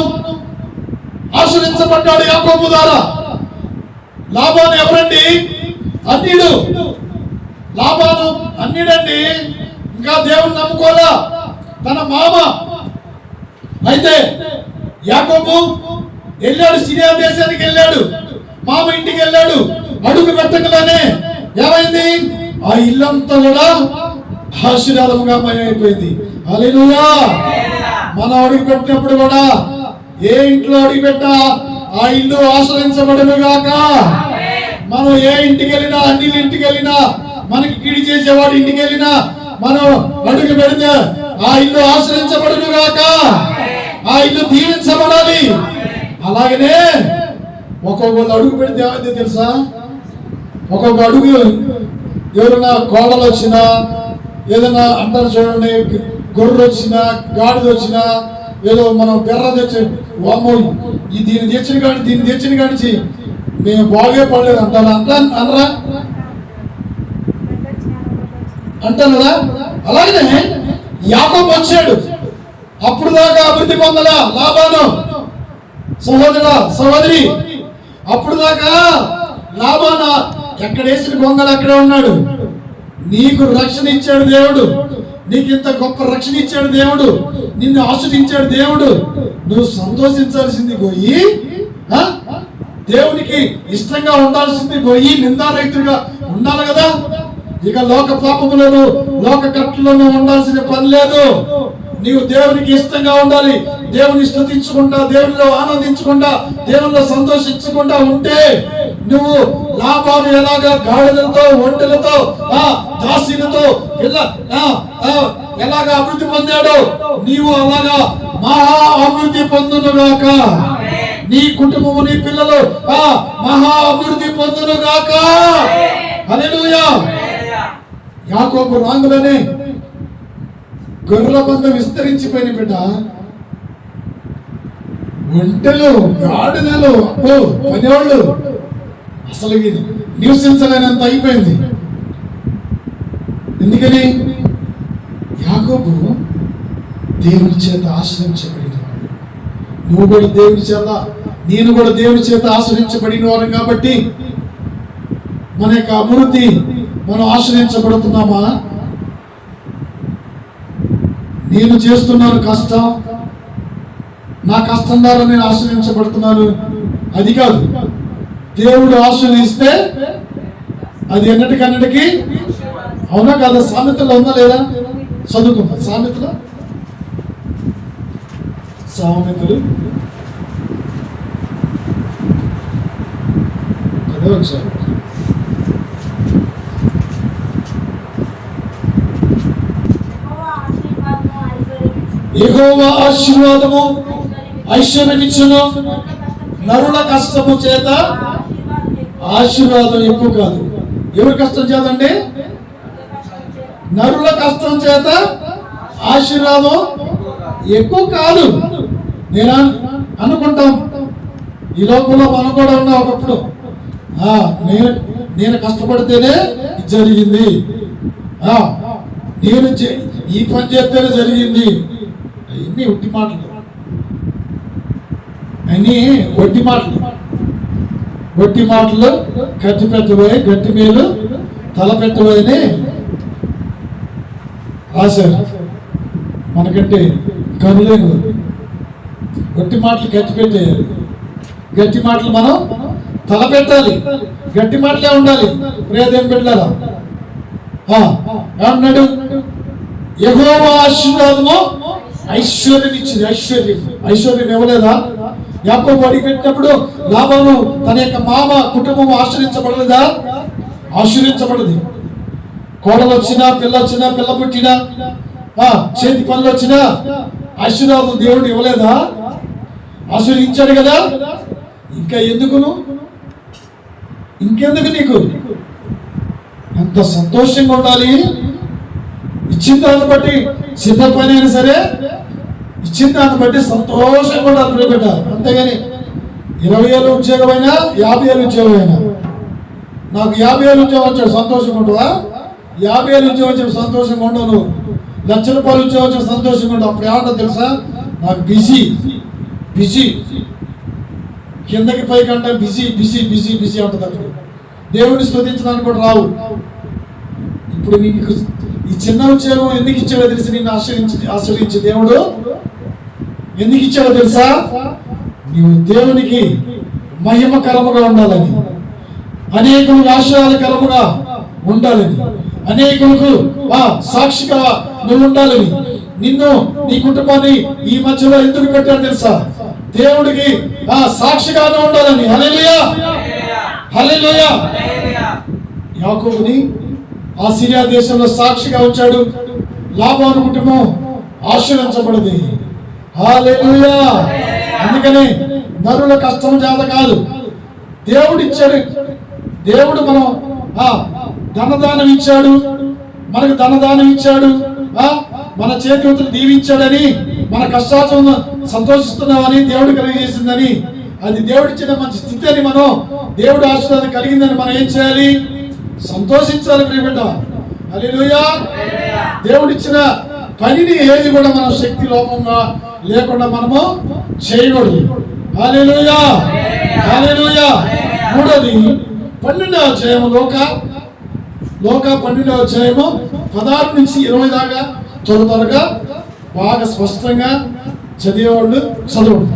A: ఆశ్రయించబడ్డాడు యాకోబు ద్వారా. లాబాను ఎవరండి? అన్యుడు. లాబాను అన్యుడండి. ఇంకా దేవుని నమ్ముకోలా, తన మామ. అయితే యాకోబు వెళ్ళాడు, సిరియా దేశానికి వెళ్ళాడు, మామ ఇంటికి వెళ్ళాడు. అడుగు పెట్టకనే ఏమైంది? ఆ ఇల్లంతా కూడా ఆశీర్వాదముగా మయమైపోయింది. హల్లెలూయా. మనం అడుగు పెట్టినప్పుడు కూడా ఏ ఇంట్లో అడుగు పెట్టా ఆ ఇల్లు ఆశ్రయించబడును గాక. మనం ఏ ఇంటికి వెళ్ళినా, అన్ని ఇంటికి వెళ్ళినా, మనకి కీడి చేసేవాడు ఇంటికి వెళ్ళినా మనం అడుగు పెడితే ఆ ఇల్లు ఆశ్రయించబడును గాక. ఆ ఇల్లు దీవించబడాలి. అలాగనే ఒక్కొక్కళ్ళు అడుగు పెడితే ఏమైంది తెలుసా? ఒక్కొక్క అడుగు ఎవరైనా కోడలు వచ్చినా, ఏదైనా అంటారు చూడండి, గొర్రెలు వచ్చినా, గాడిద వచ్చినా, ఏదో మనం బెర్ర తెచ్చి దీన్ని తెచ్చిన కానిచి మేము బాగే పడలేదు అంటారా? అంటారు కదా. అలాగనే యాకోబు వచ్చాడు. అప్పుడు దాకా అభివృద్ధి పొందలా లాబాను. సహోదరి, అప్పుడు దాకా లాబాను ఎక్కడేసిన గొంగలు అక్కడే ఉన్నాడు. నీకు రక్షణ ఇచ్చాడు దేవుడు. నీకు ఇంత గొప్ప రక్షణ ఇచ్చాడు దేవుడు. నిన్ను ఆశ్రయించాడు దేవుడు. నువ్వు సంతోషించాల్సింది పోయి, దేవునికి ఇష్టంగా ఉండాల్సింది పోయి నిందారహితుడిగా ఉండాలి కదా. ఇక లోక పాపములను, లోక కట్టులను ఉండాల్సిన పని లేదు. నీవు దేవునికి ఇష్టంగా ఉండాలి. దేవుని స్తుతించుకుంటా, దేవునిలో ఆనందించుకుంటా, దేవునిలో సంతోషించుకుంటా ఉంటే నువ్వు లాబాను ఎలాగా గాడిదలతో, ఒంటెలతో, దాసీలతో ఎలాగా అభివృద్ధి పొందాడో నీవు అలాగా మహా అభివృద్ధి పొందునుగాక. నీ కుటుంబము, నీ పిల్లలు మహా అభివృద్ధి పొందునుగాక. హల్లెలూయా. యాకోబు రాంగులనే గొర్రెల బంధం విస్తరించిపోయిన బిడ్డ. ఒంటెలు, గాడిదలు, పనివాళ్ళు అసలు నివసించలేనంత అయిపోయింది. ఎందుకని? యాకోబు దేవుని చేత ఆశ్రయించబడిన వాడు. నువ్వు కూడా దేవుని చేత, నేను కూడా దేవుని చేత ఆశ్రయించబడిన వారు కాబట్టి మన యొక్క అభివృద్ధి మనం ఆశ్రయించబడుతున్నామా? నేను చేస్తున్నాను కష్టం, నా కష్టం ద్వారా నేను ఆశ్రయించబడుతున్నాను, అది కాదు. దేవుడు ఆశ్రయిస్తే అది ఎన్నటికన్నిటికీ, అవునా కాదా? సామెతలో ఉందా లేదా? చదువుకుందా సామెతలో? సామెతలు ఒకసారి యెహోవా ఆశీర్వాదము ఐశ్వర్యమిచ్చును, నరుల కష్టము చేత ఆశీర్వాదం ఎక్కువ కాదు. ఎవరి కష్టం చేత అండి? నరుల కష్టం చేత ఆశీర్వాదం ఎక్కువ కాదు. నేను అనుకుంటాం, ఈ లోకంలో మనం కూడా ఉన్నా ఒకప్పుడు నేను కష్టపడితేనే జరిగింది, నేను ఈ పని చేస్తేనే జరిగింది. అవన్నీ ఒట్టి మాటలు, అన్నీ ఒట్టి మాటలు. ఒట్టి మాటలు కట్టి పెట్టబోయే గట్టి మేలు తల పెట్టబోయని రాశారు. మనకంటే కనులేదు. గట్టి మాటలు కట్టి పెట్టేయాలి, గట్టి మాటలు మనం తల పెట్టాలి, గట్టి మాటలే ఉండాలి. ప్రియదేం పెట్టారా ఏమన్నాడు? యెహోవా ఆశీర్వాదము ఐశ్వర్యం ఇచ్చింది. ఐశ్వర్యం ఇవ్వలేదా? యాకోబు అడిగి పెట్టినప్పుడు లాభము తన యొక్క మామ కుటుంబం ఆశ్రయించబడలేదా? ఆశ్రయించబడదు. కోడలు వచ్చినా, పిల్ల వచ్చినా, పిల్ల పుట్టినా, చేతి పనులు వచ్చినా ఆశీర్వాదం దేవుడు ఇవ్వలేదా? ఆశీర్వదించాడు కదా. ఇంకా ఎందుకును? ఇంకెందుకు నీకు? ఎంత సంతోషంగా ఉండాలి. ఇచ్చిన దాన్ని బట్టి, చిన్న పని అయినా సరే ఇచ్చిన దాన్ని బట్టి సంతోషంగా ఉండాలి ప్రియబిడ్డ. అంతేగాని 20,000 ఉద్యోగం అయినా 50,000 ఉద్యోగం అయినా, నాకు 50,000 ఉద్యోగం వచ్చాడు సంతోషంగా ఉంటుందా? 50,000 ఉద్యోగం వచ్చాడు సంతోషంగా ఉండవు. నువ్వు ₹1,00,000 ఉద్యోగం వచ్చాడు సంతోషంగా ఉండవు. అప్పుడు ఏమంటావు తెలుసా? నాకు బిజీ కిందకి పైకి అంటే బిజీ అంటుంది. అప్పుడు దేవుడిని స్తుతించడానికి కూడా రావు. ఇప్పుడు నీకు ఈ చిన్న ఉద్యోగం ఎందుకు ఇచ్చాడో తెలిసి నిన్ను ఆశ్రయించి దేవుడు ఎందుకు ఇచ్చాడో తెలుసా? నీవు దేవునికి మహిమకరముగా ఉండాలని, అనేకులకు ఆశీర్వాదకరముగా ఉండాలని, అనేకులకు సాక్షిగా నువ్వు ఉండాలని, నిన్ను నీ కుటుంబాన్ని ఈ మధ్యలో ఎందుకు పెట్టాడు తెలుసా? దేవుడికి సాక్షిగానే ఉండాలని. హల్లెలూయా, హల్లెలూయా. యాకోబుని ఆ సిరియా దేశంలో సాక్షిగా ఉంచాడు. లాబాను కుటుంబం ఆశీర్వదించబడింది. హల్లెలూయా. అందుకని నరుల కష్టం చేత కాదు, దేవుడు ఇచ్చాడు. దేవుడు మనం ధనదానం ఇచ్చాడు, మనకు ధనదానం ఇచ్చాడు, మన చేతులు దీవించాడని, మన కష్టాలు సంతోషిస్తున్నామని, దేవుడు కలిగజేసిందని, అది దేవుడిచ్చిన మంచి స్థితి అని, మనం దేవుడు ఆశీర్వాదం కలిగిందని మనం ఏం చేయాలి? సంతోషించాలి ప్రియబిడ్డ. హల్లెలూయా. దేవుడిచ్చిన పనిని ఏది కూడా మనం శక్తి లోపంగా లేకుండా మనము చేయకూడదు. హల్లెలూయా, హల్లెలూయా. మూడోది 12వ అధ్యాయము లోక 12వ అధ్యాయము 16 నుంచి 20 దాకా త్వరగా బాగా స్పష్టంగా చదివేవాళ్ళు చదవండి.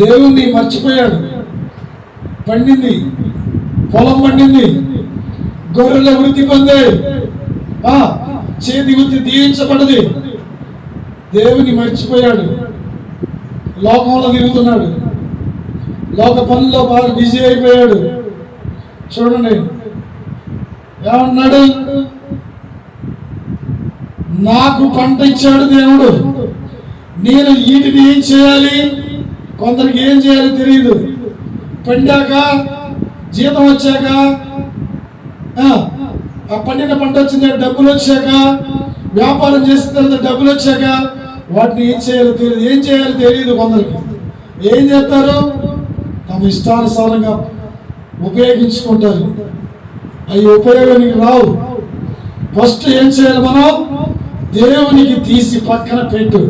A: దేవుణ్ణి మర్చిపోయాడు. పండింది, పొలం పండింది, గొర్రెల వృద్ధి పొందే, చేతి వృద్ధి దీవించబడ్డది. దేవుని మర్చిపోయాడు, లోకంలో తిరుగుతున్నాడు, లోక పనుల్లో బాగా బిజీ అయిపోయాడు. చూడండి ఏమన్నాడు? నాకు పంట ఇచ్చాడు దేవుడు, నేను వీటిని ఏం చేయాలి? కొందరికి ఏం చేయాలో తెలియదు. పండాక, జీతం వచ్చాక, ఆ పండిన పంట వచ్చింది, డబ్బులు వచ్చాక, వ్యాపారం చేసిన తర్వాత డబ్బులు వచ్చాక వాటిని ఏం చేయాలో తెలియదు. కొందరికి ఏం చేస్తారు? తమ ఇష్టానుసారంగా ఉపయోగించుకుంటారు. అవి ఉపయోగానికి రావు. ఫస్ట్ ఏం చేయాలి? మనం దేవునికి తీసి పక్కన పెట్టు.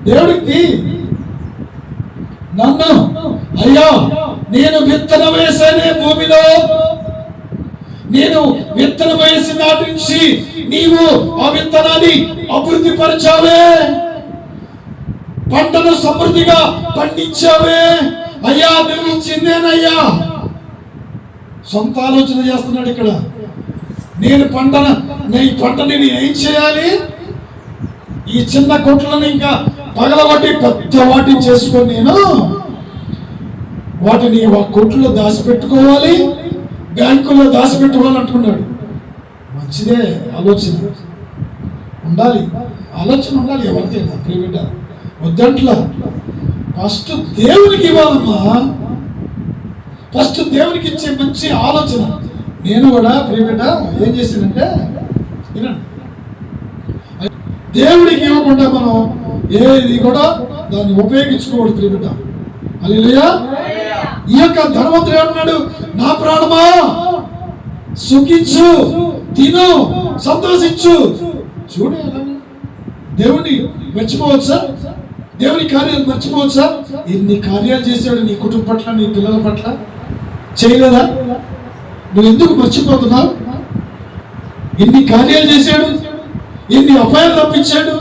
A: దేవుడికి నన్ను, అయ్యా నేను విత్తనం వేసానే భూమిలో, నేను విత్తనం వేసిన నాటి నుంచి నీవు ఆ విత్తనాన్ని అభివృద్ధి పరిచావే, పంటను సమృద్ధిగా పండించావే అయ్యా, నువ్వు ఇచ్చిందేనయ్యా. సొంత ఆలోచన చేస్తున్నాడు ఇక్కడ. నేను ఈ పంటని నేను ఏం చేయాలి? ఈ చిన్న కొట్లను ఇంకా పగలగొట్టి పెద్ద వాటిని చేసుకొని నేను వాటిని కొట్లో దాచిపెట్టుకోవాలి, బ్యాంకుల్లో దాచిపెట్టుకోవాలి అంటున్నాడు. మంచిదే, ఆలోచన ఉండాలి, ఆలోచన ఉండాలి ఎవరికైనా. ప్రియబిడ్డ వద్దంట్లా, ఫస్ట్ దేవునికి ఇవ్వాలమ్మా. ఫస్ట్ దేవునికి ఇచ్చే మంచి ఆలోచన. నేను కూడా ప్రియబిడ్డ ఏం చేశానంటే, దేవుడికి ఇవ్వకుండా మనం ఏది కూడా దాన్ని ఉపయోగించుకోకూడదు ప్రియబిడ్డ. హల్లెలూయా. ఈ యొక్క ధనవంతుడు ఏమన్నాడు? నా ప్రాణమా సుఖించు, తిను, సంతోషించు. చూడు, దేవుణ్ణి మర్చిపోవచ్చా? దేవుని కార్యాలు మర్చిపోవచ్చా? ఎన్ని కార్యాలు చేశాడు నీ కుటుంబం పట్ల, నీ పిల్లల పట్ల. చేయలేదా? నువ్వు ఎందుకు మర్చిపోతున్నావు? ఎన్ని కార్యాలు చేశాడు, ఎన్ని అపాయాలు తప్పించాడు.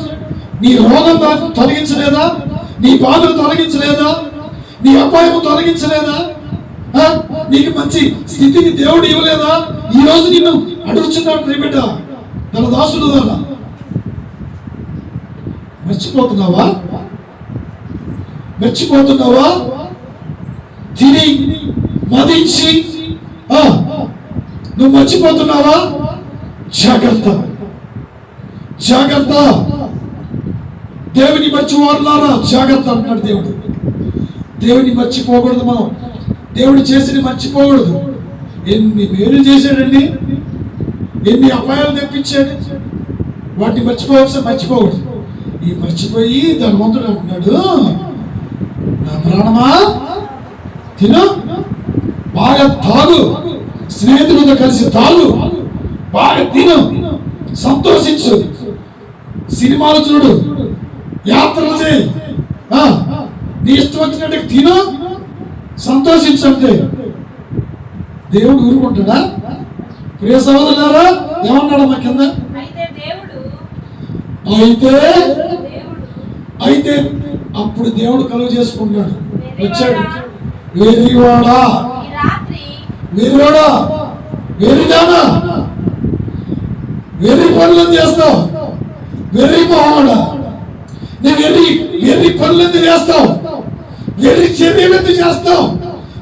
A: నీ రోగం తొలగించలేదా? నీ బాధలు తొలగించలేదా? నీ అపాయము తొలగించలేదా? నీకు మంచి స్థితిని దేవుడు ఇవ్వలేదా? ఈ రోజు నిన్ను అడుగుచున్నాడు ప్రియబిడ్డ, తన దాసుడు ద్వారా. మర్చిపోతున్నావా? మర్చిపోతున్నావా? తిని మదించి నువ్వు మర్చిపోతున్నావా? జాగ్రత్త, జాగ్రత్త. దేవుని మర్చివారులారా జాగ్రత్త అంటున్నాడు దేవుడు. దేవుని మర్చిపోకూడదు మనం. దేవుడు చేసిన మర్చిపోకూడదు. ఎన్ని మేలు చేశాడండి, ఎన్ని అపాయాలు తెప్పించాడు. వాటిని మర్చిపోకూడదు. ఈ మర్చిపోయి ధనవంతుడు అంటున్నాడు, నా ప్రాణమా తిను, బాగా తాగు, స్నేహితులతో కలిసి తాగు, బాగా తిను, సంతోషించు, సినిమాలు చూడు, యాత్రలు చేయి, నీ ఇష్టం వచ్చినట్టు తిను, సంతోషించు. అంటే దేవుడు ఊరుకుంటాడా? ప్రియ సహోదరులారా, ఏమన్నాడు మా కింద? అయితే అప్పుడు దేవుడు కలుగు చేసుకుంటాడు. వచ్చాడు, వెర్రివాడా, వెర్రివాడా, వెర్రిదానా, వెర్రి పనులు చేస్తావు, వెర్రి మొహమాడా, నువ్వు వెర్రి పనులు ఎందుకు చేస్తావు, వెర్రి చర్యలు ఎందుకు చేస్తావు,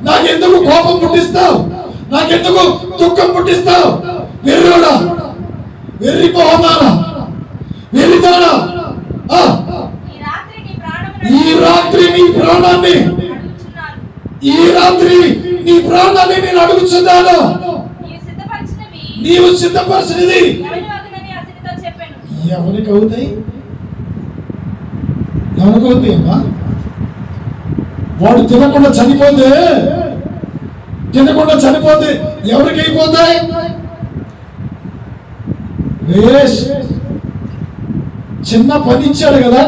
A: నాకెందుకు కోపం పుట్టిస్తావు, నాకెందుకు దుఃఖం పుట్టిస్తావు, వెర్రివాడా, వెర్రి మొహమాడా, వెర్రిదానా, ఈ రాత్రి నీ ప్రాణాన్ని, ఈ రాత్రి నీ ప్రాణాన్ని నేను అడుగుచున్నాను. నీవు సిద్ధపరిచినది ఎవరికి అవుతాయి? ఎవరికి అవుతాయి అమ్మా? వాడు తినకుండా చనిపోతే ఎవరికి అయిపోతాయి? చిన్న పని ఇచ్చాడు కదా,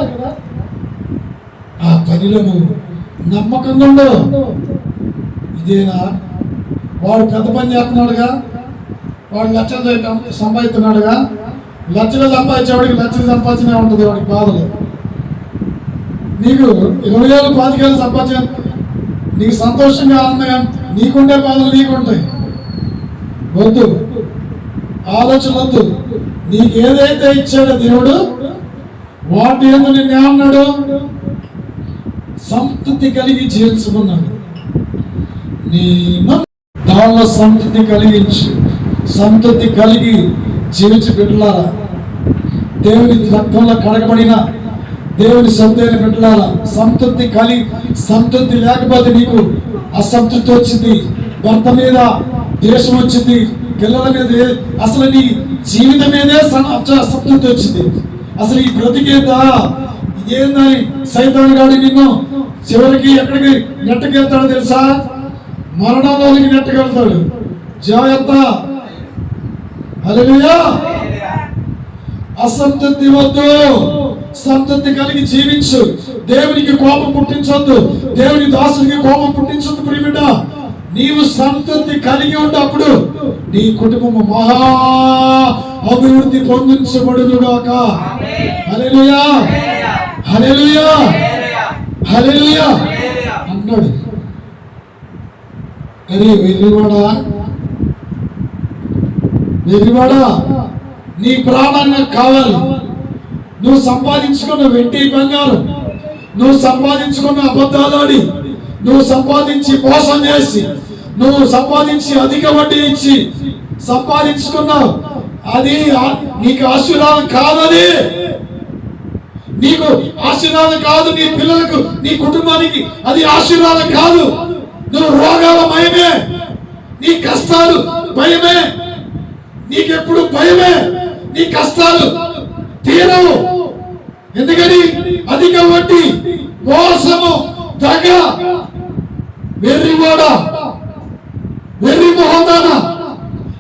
A: ఆ పనిలో నువ్వు నమ్మకంగా ఉండవు. ఇదేనా వాడు పెద్ద పని చేస్తున్నాడుగా, వాడు లక్షలు సంపాదిస్తున్నాడుగా, లక్షలు సంపాదించేవాడికి లక్షలు సంపాదించినే ఉంటుంది వాడికి బాధలు. నీకు 20,000 25,000 సంపాదించ నీకు సంతోషంగా ఆనందంగా నీకుండే బాధలు నీకుంటాయి. వద్దు, ఆలోచన వద్దు. నీకు ఏదైతే ఇచ్చాడో దేవుడు, వాటి యందు నిన్నేమన్నాడు? సంతృప్తి కలిగి జీవించమన్నాడు. నేను దానిలో సంతృప్తి కలిగి జీవించి బిడ్డలారా, దేవుని రక్తంలో కడగబడిన దేవుని సొంతైన బిడ్డలారా, సంతృప్తి లేకపోతే నీకు అసంతృప్తి వచ్చింది, భర్త మీద ద్వేషం వచ్చింది, పిల్లల మీద, అసలు నీ జీవితం మీదే అసంతృప్తి వచ్చింది. అసలు ఈ బ్రతికేదా ఇదేందని సైతాన్ గాడి నిన్ను చివరికి ఎక్కడికి నెట్టకెళ్తాడో తెలుసా? మరణంలోనికి నెట్టకెళ్తాడు. జాగ్రత్త. హల్లెలూయా. అసంతృప్తి వద్దు, సంతృప్తి కలిగి జీవించు. దేవునికి కోపం పుట్టించొద్దు, దేవుని దాసునికి కోపం పుట్టించొద్దు. ప్రియబిడ్డ, నీవు సంతృప్తి కలిగి ఉన్నప్పుడు నీ కుటుంబము మహా అభివృద్ధి పొందించబడునుగాక. హల్లెలూయా, హల్లెలూయా, హల్లెలూయా అన్నాడు. అరే వెర్రివాడా, వెర్రివాడా, నీ ప్రాణాన్ని నాకు కావాలి. నువ్వు సంపాదించుకున్న వెండి బంగారం, నువ్వు సంపాదించుకున్న అబద్ధాలాడి, నువ్వు సంపాదించి మోసం చేసి, నువ్వు సంపాదించి అధిక వడ్డీ ఇచ్చి సంపాదించుకున్నావు. అది నీకు ఆశీర్వాదం కాదని, నీకు ఆశీర్వాదం కాదు. నీ పిల్లలకు, నీ కుటుంబానికి అది ఆశీర్వాదం కాదు. నువ్వు రోగాల భయమే, నీ కష్టాలు భయమే, నీకెప్పుడు భయమే. నీ కష్టాలు తీరవు. ఎందుకని? అధిక వడ్డీ, మోసము, దగ, వెర్రివాడ, వెర్రి మొహందానా,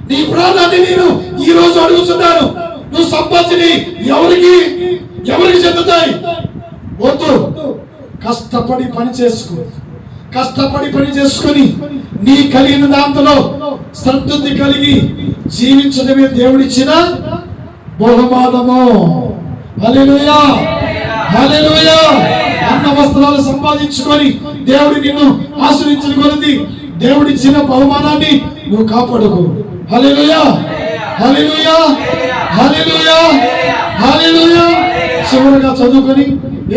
A: నీ ప్రాణాన్ని నేను ఈ రోజు అడుగుతున్నాను. నువ్వు సంపాదించి ఎవరికి చెందుతాయి? వద్దు. కష్టపడి పని చేసుకో. కష్టపడి పని చేసుకొని నీ కలిగిన దాంట్లో సంతృప్తి కలిగి జీవించడమే దేవుడిచ్చిన బహుమానము. హల్లెలూయా, హల్లెలూయా. అన్న వస్త్రాలు సంపాదించుకొని దేవుడు నిన్ను ఆశీర్వదించిన కొలది దేవుడిచ్చిన బహుమానాన్ని నువ్వు కాపాడుకో. హల్లెలూయా, హల్లెలూయా, హల్లెలూయా, హల్లెలూయా. చివరిగా చదువుకొని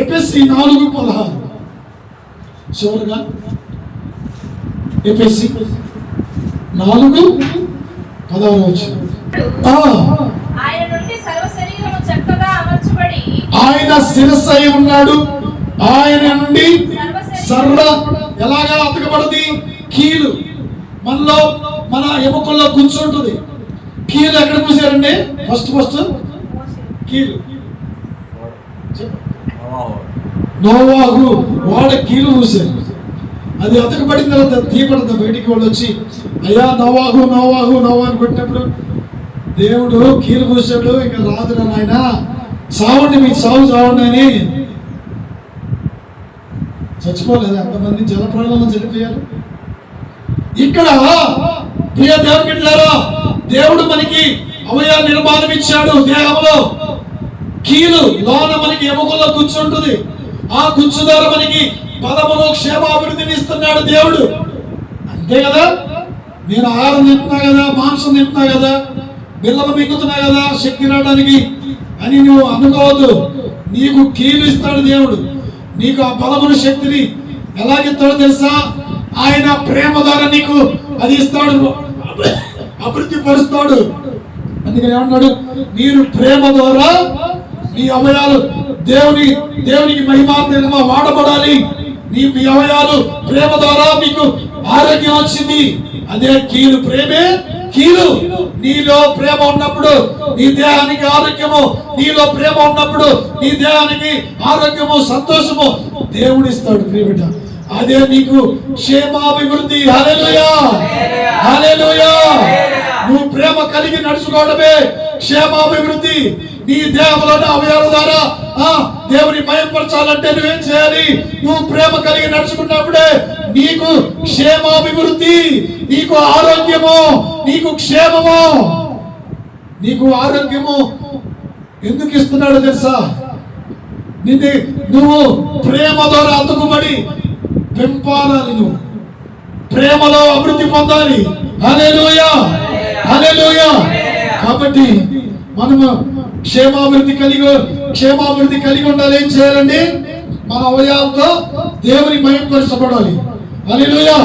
A: ఎఫెసీ 4:16. చివరిగా ఎఫెసీ 4:16. ఆయన శిరస్సు అయి ఉన్నాడు. ఆయన నుండి సర్వ ఎలాగా అతకబడది? కీలు. మనలో మన ఎముకల్లో కూర్చుంటుంది. కీలు ఎక్కడ పూసారండి? ఫస్ట్ కీలు. నోవాహు వాడ కీలు పూసారు. అది అతకబడిన తర్వాత తీపడతా బయటికి వాళ్ళు వచ్చి, అయ్యా నోవాహు నోవాహు నోవా అని కొట్టినప్పుడు దేవుడు కీలు పూసాడు, ఇంకా రాదురా నాయన, సావండి, మీకు చావండి అని. చచ్చిపోలేదు అంతమంది జలప్రాణంలో చనిపోయారు. ఇక్కడ ప్రియ దేవుని బిడ్డలారా, దేవుడు మనకి అవయవ నిర్మాణం ఇచ్చాడు. దేహంలో కీలు లోన మనకి ఎముకల్లో కూర్చుంటుంది. ఆ గుచ్చు ద్వారా మనకి పదములో క్షేమాభివృద్ధిని ఇస్తున్నాడు దేవుడు. అంతే కదా? నేను ఆహారం తింటున్నా కదా, మాంసం తింటున్నా కదా, బిల్లలు మింగుతున్నా కదా శక్తి రావడానికి అని నువ్వు అనుకోవద్దు. నీకు కీలు ఇస్తాడు దేవుడు. నీకు ఆ బలమును శక్తిని ఎలాగిస్తాడో తెలుసా? ఆయన ప్రేమ ద్వారా నీకు అది ఇస్తాడు, అభివృద్ధి పరుస్తాడు. అందుకని ఏమన్నాడు? మీరు ప్రేమ ద్వారా మీ అవయాలు దేవునికి మహిమార్థంగా వాడబడాలి. మీ అవయాలు ప్రేమ ద్వారా మీకు ఆరోగ్యం వచ్చింది. అదే కీలు. ప్రేమే కీలు. నీలో ప్రేమ ఉన్నప్పుడు నీ దేహానికి ఆరోగ్యము, నీలో ప్రేమ ఉన్నప్పుడు నీ దేహానికి ఆరోగ్యము, సంతోషము దేవుడిస్తాడు. ప్రియబిడ్డ, అదే నీకు క్షేమాభివృద్ధి. హల్లెలూయా, హల్లెలూయా. నువ్వు ప్రేమ కలిగి నడుచుకోవడమే క్షేమాభివృద్ధి. నీ దేహంలోని అవయవాల ద్వారా దేవుని మయంపరచాలంటే నువ్వేం చేయాలి? నువ్వు ప్రేమ కలిగి నడుచుకున్నప్పుడే నీకు క్షేమాభివృద్ధి, నీకు ఆరోగ్యము, నీకు క్షేమము, నీకు ఆరోగ్యము. ఎందుకు ఇస్తున్నాడో తెలుసా? నువ్వు ప్రేమ ద్వారా అతుకుబడి పెంపాలని, నువ్వు ప్రేమలో అభివృద్ధి పొందాలి. హల్లెలూయా, హల్లెలూయా. కాబట్టి మనము క్షేమాభివృద్ధి కలిగి ఉండాలి. ఏం చేయాలండి? మన అవయవాలతో దేవుని మహిమపరచబడాలి. హల్లెలూయా.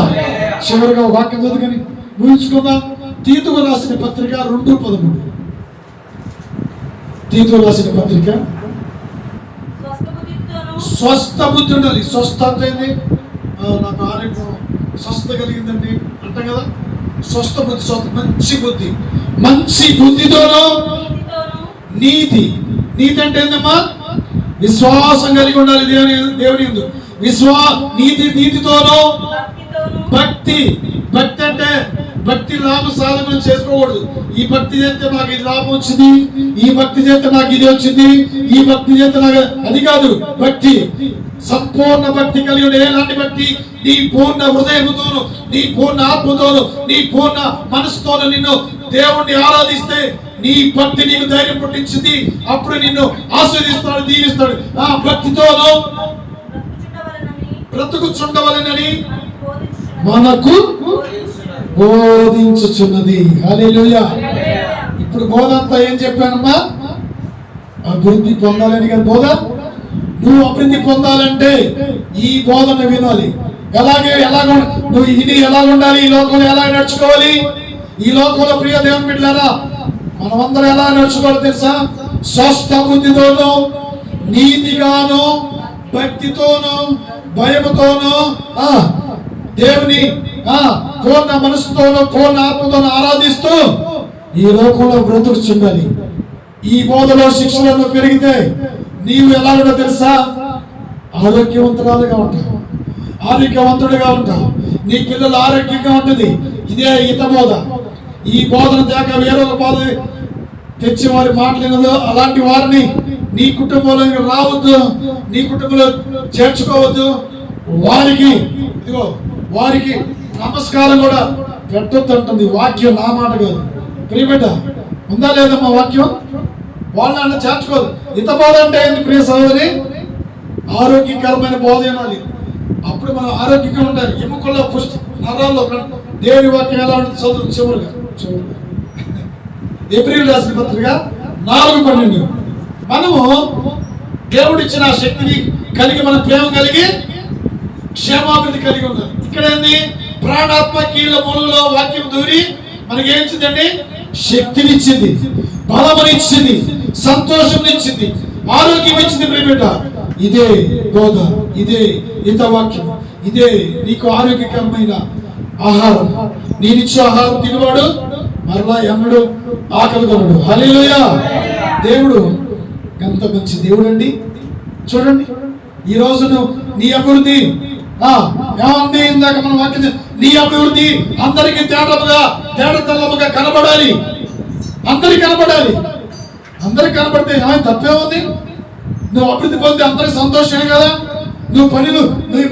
A: చివరిగా వాక్యం చదువుకొని ఊహించుకుందాం. తీతుకు రాసిన పత్రిక 2:13. తీతుకు రాసిన పత్రిక. స్వస్థ బుద్ధి ఉండాలి. స్వస్థ అంటే నాకు ఆరోగ్యం స్వస్థ కలిగిందండి అంట కదా. స్వస్థ బుద్ధి, మంచి బుద్ధితోనూ నీతి. నీతి అంటే ఏందమ్మా? విశ్వాసం కలిగి ఉండాలి దేవుని యందు. నీతితోనూ భక్తి. భక్తి అంటే భక్తి లాభ సాధన చేసుకోకూడదు. ఈ భక్తి చేస్తే నాకు ఇది లాభం వచ్చింది, ఈ భక్తి చేస్తే నాకు ఇది వచ్చింది, ఈ భక్తి చేస్తే నాకు అది కాదు. భక్తి సంపూర్ణ భక్తి కలిగి ఉండే. ఎలాంటి భక్తి? నీ పూర్ణ హృదయంతోను, నీ పూర్ణ ఆత్మతోను, నీ పూర్ణ మనసుతోను నిన్ను దేవుణ్ణి ఆరాధిస్తే నీ భక్తి నీకు ధైర్యం పుట్టించింది. అప్పుడు నిన్ను ఆశీర్వదిస్తాడు, దీవిస్తాడు. ఆ భక్తితోను బ్రతుకుచుండవలెనని మనకు బోధించుచున్నది. హల్లెలూయా. ఇప్పుడు బోధ అంతా ఏం చెప్పానమ్మా? అభివృద్ధి పొందాలని కదా బోధ. నువ్వు అభివృద్ధి పొందాలంటే ఈ బోధన వినాలి. నువ్వు ఇది ఎలా ఉండాలి, ఈ లోకంలో ఎలా నడుచుకోవాలి. ఈ లోకంలో ప్రియ దేవుని బిడ్డలారా, మనమందరం ఎలా నడుచుకోవాలి తెలుసా? స్వస్థ బుద్ధితోనూ, నీతిగాను, భక్తితోనూ, భయముతోనూ, దేవుని పూర్ణ మనసుతోనూ, పూర్ణ ఆత్మతోనూ ఆరాధిస్తూ ఈ లోకంలో బ్రతుకుచుండాలి. ఈ బోధలో శిక్షణలో పెరిగితే నీవు ఎలా ఉండో తెలుసా? ఆరోగ్యవంతురాలుగా ఉంటావు, ఆరోగ్యవంతుడిగా ఉంటావు, నీ పిల్లలు ఆరోగ్యంగా ఉంటుంది. ఇదే ఈత బోధ. ఈ బోధన తేక వేరొక బోధ తెచ్చి వారి మాట్లాడినదో అలాంటి వారిని నీ కుటుంబంలో రావద్దు, నీ కుటుంబంలో చేర్చుకోవద్దు. వారికి నమస్కారం కూడా పెట్టొద్దు అంటుంది వాక్యం, నా మాట కాదు. ప్రియబిడ్డ, ఉందా లేదమ్మా వాక్యం? వాళ్ళని చేర్చుకోదు. ఇత బోధ అంటే ఏంది ప్రియ సహోదరి? ఆరోగ్యకరమైన బోధ వినాలి. అప్పుడు మనం ఆరోగ్యంగా ఉంటాయి. ఎముకల్లో పుష్టి నరాల్లో దేవుని వాక్యం ఎలా ఉంటుంది చదువు. చివరిగా ఏప్రిల్ రాసిన పత్రిక 4:12. మనము దేవుడిచ్చిన శక్తిని కలిగి, మన ప్రేమ కలిగి, క్షేమాభివృద్ధి కలిగి ఉండాలి. ఇక్కడ ఏంది? ప్రాణాత్మ కీళ్ళ మూలలో వాక్యం దూరి మనకేమిచ్చిందండి? శక్తినిచ్చింది, బలమనిచ్చింది, సంతోషం ఇచ్చింది, ఆరోగ్యం ఇచ్చింది. ప్రియబిడ్డ, ఇదే బోధ, ఇదే హితవాక్యం, ఇదే నీకు ఆరోగ్యకరమైన ఆహారం. నేనిచ్చే ఆహారం తినవాడు మరలా ఎన్నడు ఆకలి కొనడు. హల్లెలూయా! దేవుడు ఎంత మంచి దేవుడు అండి. చూడండి, ఈ రోజు నీ అభివృద్ధి ఏమంది? ఇందాక మనం వాక్యం, నీ అభివృద్ధి అందరికీ తేటతెల్లముగా కనబడాలి. అందరికి కనబడాలి. అందరికి కనబడితే తప్పే ఉంది? నువ్వు అభివృద్ధి పొంది అందరికి సంతోషమే కదా. నువ్వు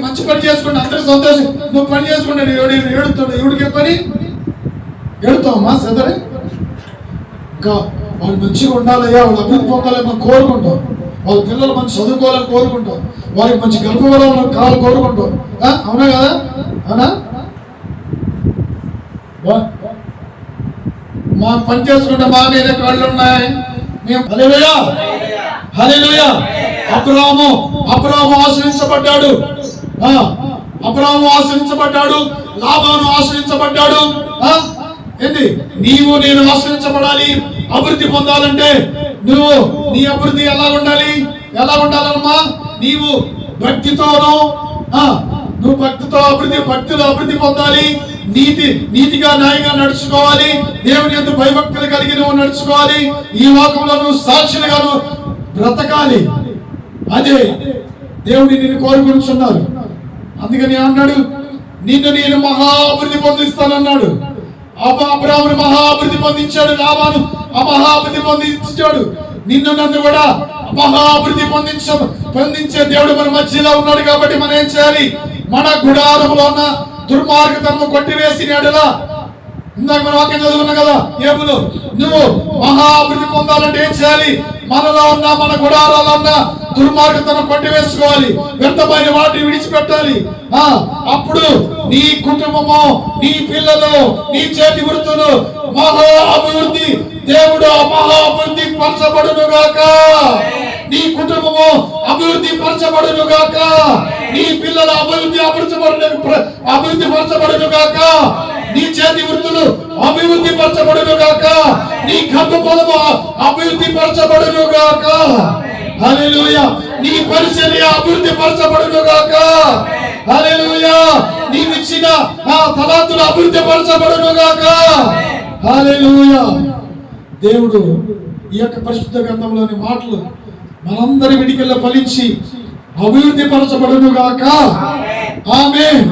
A: మంచి పని చేసుకుంటే అందరికి సంతోషం. నువ్వు పని చేసుకుంటే ఏడుతాడు. ఎవడికి పని ఏడుతావమ్మా? సదరే ఇంకా వాళ్ళు మంచిగా ఉండాలయ్యా, వాళ్ళు అభివృద్ధి పొందాలని మనం కోరుకుంటాం. వాళ్ళ పిల్లలు మంచి చదువుకోవాలని కోరుకుంటాం. వారికి మంచి గర్భవరాలను కావాలి కోరుకుంటాం. అవునా కదా? అవునా? మా పని చేసుకుంటే మా మీద కాళ్ళు ఉన్నాయి. మేము హల్లెలూయా, హల్లెలూయా. అబ్రాహాము ఆశ్రయించబడ్డాడు. అబ్రాహాము ఆశ్రయించబడ్డాడు, లాబాను ఆశ్రయించబడ్డాడు. ఏంటి? నీవు నేను ఆశ్రయించబడాలి. అభివృద్ధి పొందాలంటే నీ అభివృద్ధి ఎలా ఉండాలమ్మా? నీవు భక్తితోనూ, నువ్వు భక్తిలో అభివృద్ధి పొందాలి. నీతిగా న్యాయంగా నడుచుకోవాలి. దేవుని యందు భయభక్తులు కలిగి నువ్వు నడుచుకోవాలి. ఈ లోకంలో నువ్వు సాక్షులుగా బ్రతకాలి. అదే దేవుని నిన్ను కోరుకుంటున్నారు. అందుకని అన్నాడు, నిన్ను నేను మహా అభివృద్ధి పొందిస్తానన్నాడు. అబ్రాహామును మహా అభివృద్ధి పొందించాడు, లాబాను మహా అభివృద్ధి పొందించాడు. నిన్ను నన్ను కూడా మహా అభివృద్ధి పొందించే దేవుడు మన మధ్యలో ఉన్నాడు. కాబట్టి మనం ఏం చేయాలి? మన గుడారంలో ఉన్న దుర్మార్గతను కొట్టివేసిన ఎడల, ఇందాక మనం వాక్యం చదువుకున్నాం కదా, ఏబులు, నువ్వు మహా అభివృద్ధి పొందాలంటే ఏం చేయాలి? మనలో ఉన్న, మన గుడారాల్లో ఉన్న దుర్మార్గతను కొట్టివేసుకోవాలి. వ్యర్థమైన వాటిని విడిచిపెట్టాలి. అప్పుడు నీ కుటుంబము, నీ పిల్లలు, నీ చేతి వృత్తులు మహా అభివృద్ధి, దేవుడు మహా అభివృద్ధి పరచబడును గాక. నీ కుటుంబము అభివృద్ధి పరచబడును గాక. నీ పిల్లల అభివృద్ధి పరచబడును గాక. నీ చేతి వృత్తులు అభివృద్ధి పరచబడును గాక. నీ గర్భఫలము అభివృద్ధి పరచబడును గాక. హల్లెలూయా. నీ పరిచర్య అభివృద్ధి పరచబడును గాక. హల్లెలూయా. నీవిచ్చిన తలాంతులు అభివృద్ధి పరచబడును గాక. హల్లెలూయా. దేవుడు ఈ యొక్క పరిశుద్ధ గ్రంథంలోని మాటలు మనందరి విడికల్లో ఫలించి అభివృద్ధి పరచబడును గాక. ఆమేన్.